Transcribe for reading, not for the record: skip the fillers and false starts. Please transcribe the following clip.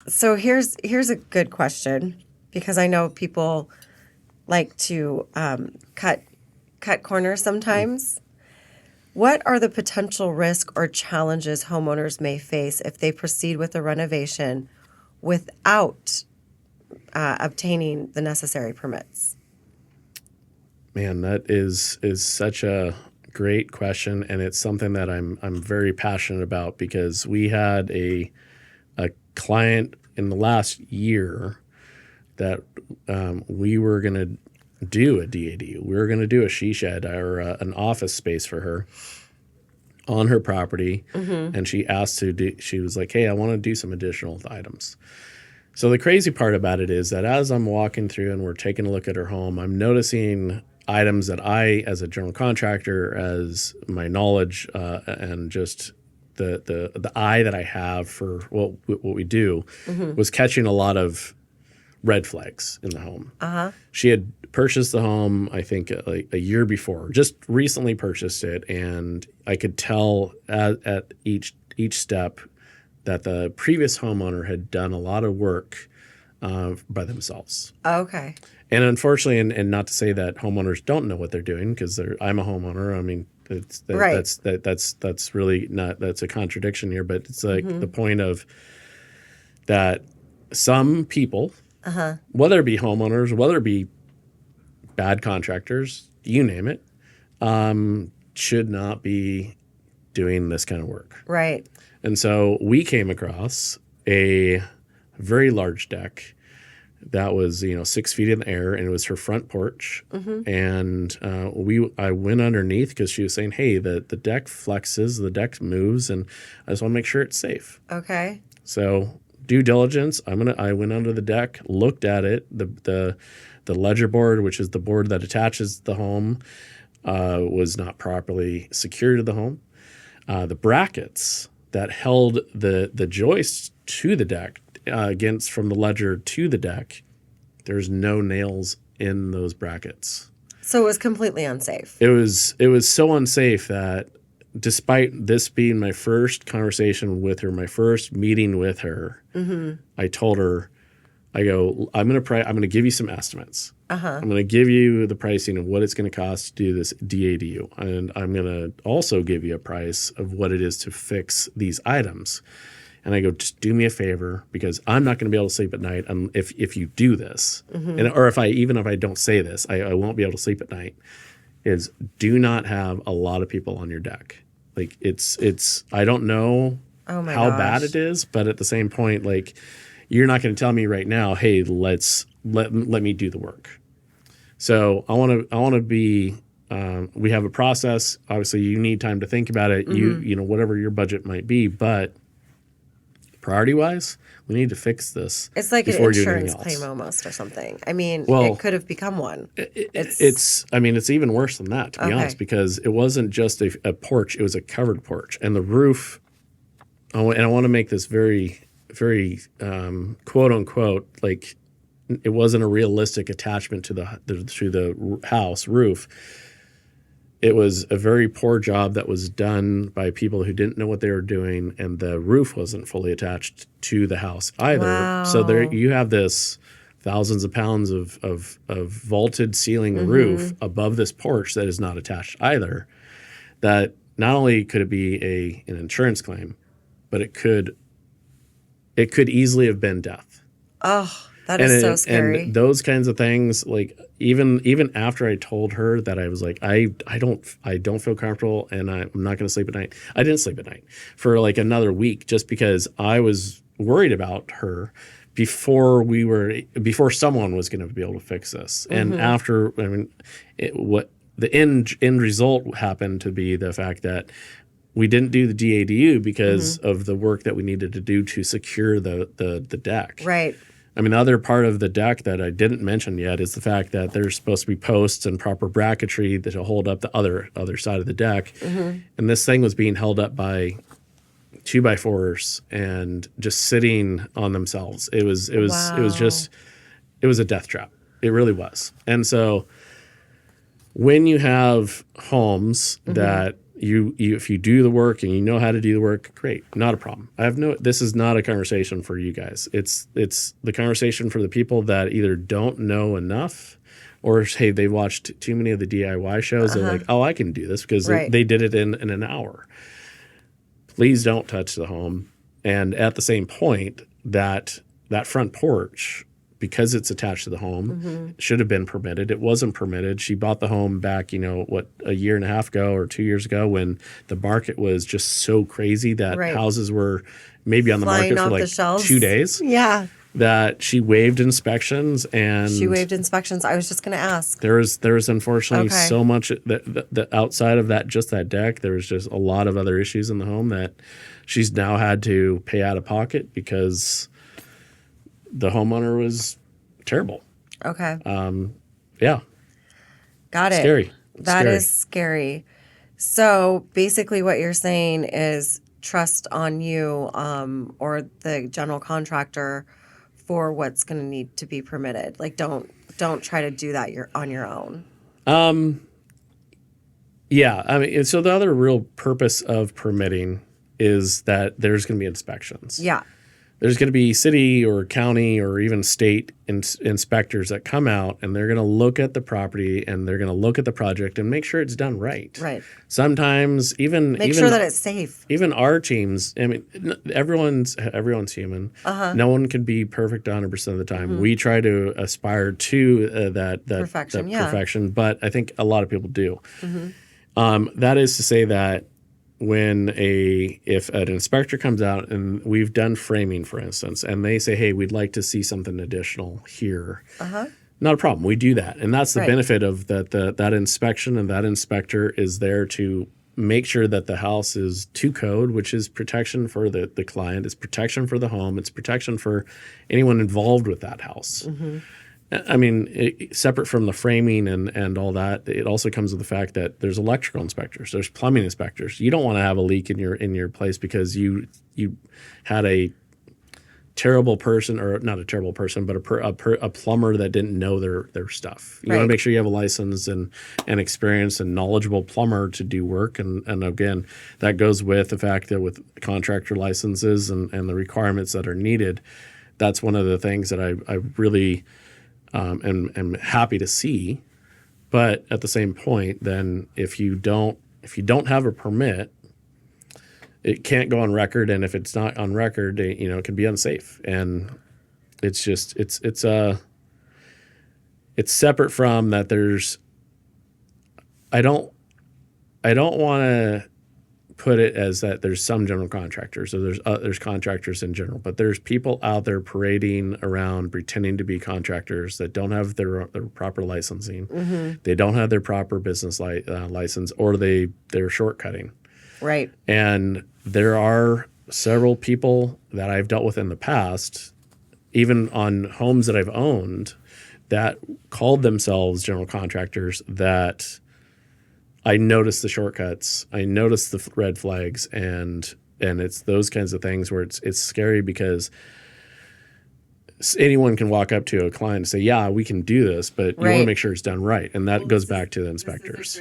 So here's a good question, because I know people like to cut corners sometimes. What are the potential risks or challenges homeowners may face if they proceed with a renovation without obtaining the necessary permits? Man, that is such a great question, and it's something that I'm very passionate about, because we had a client in the last year that we were going to do a DADU. We were going to do a she shed, or an office space for her on her property, and she asked to do. She was like, "Hey, I want to do some additional items." So the crazy part about it is that as I'm walking through and we're taking a look at her home, I'm noticing items that I, as a general contractor, as my knowledge and just the eye that I have for what we do, was catching a lot of red flags in the home. She had purchased the home, I think, like a year before, just recently purchased it, and I could tell at each step that the previous homeowner had done a lot of work by themselves. Okay. And unfortunately, and not to say that homeowners don't know what they're doing, because I'm a homeowner. I mean, that's really not, that's a contradiction here. But it's like the point of that some people, whether it be homeowners, whether it be bad contractors, you name it, should not be doing this kind of work. Right. And so we came across a very large deck that was 6 feet in the air, and it was her front porch. And I went underneath, because she was saying, "Hey, the deck flexes, the deck moves, and I just want to make sure it's safe." Okay. So due diligence, I went under the deck, looked at it. The ledger board, which is the board that attaches the home, was not properly secured to the home. The brackets that held the joists to the deck, from the ledger to the deck, there's no nails in those brackets. So it was completely unsafe. It was so unsafe that, despite this being my first conversation with her, my first meeting with her, I told her, I go, I'm going to give you some estimates. I'm going to give you the pricing of what it's going to cost to do this DADU, and I'm going to also give you a price of what it is to fix these items. And I go, just do me a favor, because I'm not going to be able to sleep at night if you do this, or if I don't say this, I won't be able to sleep at night. Is do not have a lot of people on your deck. Like it's I don't know how bad it is, but at the same point, like, you're not going to tell me right now, hey, let me do the work. So I want to be. We have a process. Obviously, you need time to think about it. You know, whatever your budget might be, but priority-wise, we need to fix this. It's like an insurance claim almost, or something. I mean, it could have become one. It's even worse than that, to be honest, because it wasn't just a porch; it was a covered porch, and the roof. And I want to make this very, very quote unquote, like, it wasn't a realistic attachment to the house roof. It was a very poor job that was done by people who didn't know what they were doing, and the roof wasn't fully attached to the house either. Wow. So there you have this thousands of pounds of vaulted ceiling roof above this porch that is not attached either. That not only could it be an insurance claim, but it could easily have been death. Oh, that is so scary. And those kinds of things, like, even after I told her that, I was like, I don't feel comfortable, and I'm not going to sleep at night. I didn't sleep at night for like another week, just because I was worried about her before someone was going to be able to fix this. And after, what the end result happened to be the fact that we didn't do the DADU because of the work that we needed to do to secure the deck. Right. I mean, the other part of the deck that I didn't mention yet is the fact that there's supposed to be posts and proper bracketry that will hold up the other side of the deck. And this thing was being held up by 2x4s and just sitting on themselves. It was a death trap. It really was. And so when you have homes that if you do the work and you know how to do the work, great, not a problem. This is not a conversation for you guys. It's the conversation for the people that either don't know enough, or hey, they watched too many of the DIY shows. They're like, oh, I can do this because Right. they did it in an hour. Please don't touch the home. And at the same point, that front porch, because it's attached to the home, should have been permitted. It wasn't permitted. She bought the home back, a year and a half ago or 2 years ago, when the market was just so crazy that Right. houses were maybe on the Flying market for off the like shelves. 2 days. Yeah. That she waived inspections, and She waived inspections. I was just going to ask. there was unfortunately Okay. so much that outside of that deck, there was just a lot of other issues in the home that she's now had to pay out of pocket because the homeowner was terrible. Okay. Yeah. Got it. Scary. That Scary. is scary. So basically what you're saying is trust on you or the general contractor for what's going to need to be permitted. Like don't try to do that on your own. Yeah. I mean, so the other real purpose of permitting is that there's going to be inspections. Yeah. There's going to be city or county or even state inspectors that come out, and they're going to look at the property and they're going to look at the project and make sure it's done right. Right. Sometimes Make sure that it's safe. Even our teams, I mean, everyone's human. No one can be perfect 100% of the time. We try to aspire to that Perfection, yeah. perfection, but I think a lot of people do. That is to say that if an inspector comes out, and we've done framing, for instance, and they say, hey, we'd like to see something additional here. Not a problem. We do that. And that's the Right. benefit of that inspection, and that inspector is there to make sure that the house is to code, which is protection for the client, it's protection for the home, it's protection for anyone involved with that house. I mean, separate from the framing and all that, it also comes with the fact that there's electrical inspectors, there's plumbing inspectors. You don't want to have a leak in your place because you had a terrible person, or not a terrible person, but a plumber that didn't know their stuff. You want Right. to make sure you have a licensed and experienced and knowledgeable plumber to do work. And again, that goes with the fact that with contractor licenses and the requirements that are needed, that's one of the things that I really am happy to see. But at the same point, then if you don't have a permit, it can't go on record, and if it's not on record, it can be unsafe. And it's just it's separate from that. I don't want to put it as that there's some general contractors, or there's contractors in general, but there's people out there parading around pretending to be contractors that don't have their proper licensing. They don't have their proper business license, or they're shortcutting. Right. And there are several people that I've dealt with in the past, even on homes that I've owned, that called themselves general contractors, that I noticed the shortcuts, I noticed the red flags, and it's those kinds of things where it's scary, because anyone can walk up to a client and say, yeah, we can do this, but you want to Right. make sure it's done right. And that goes back to the inspectors.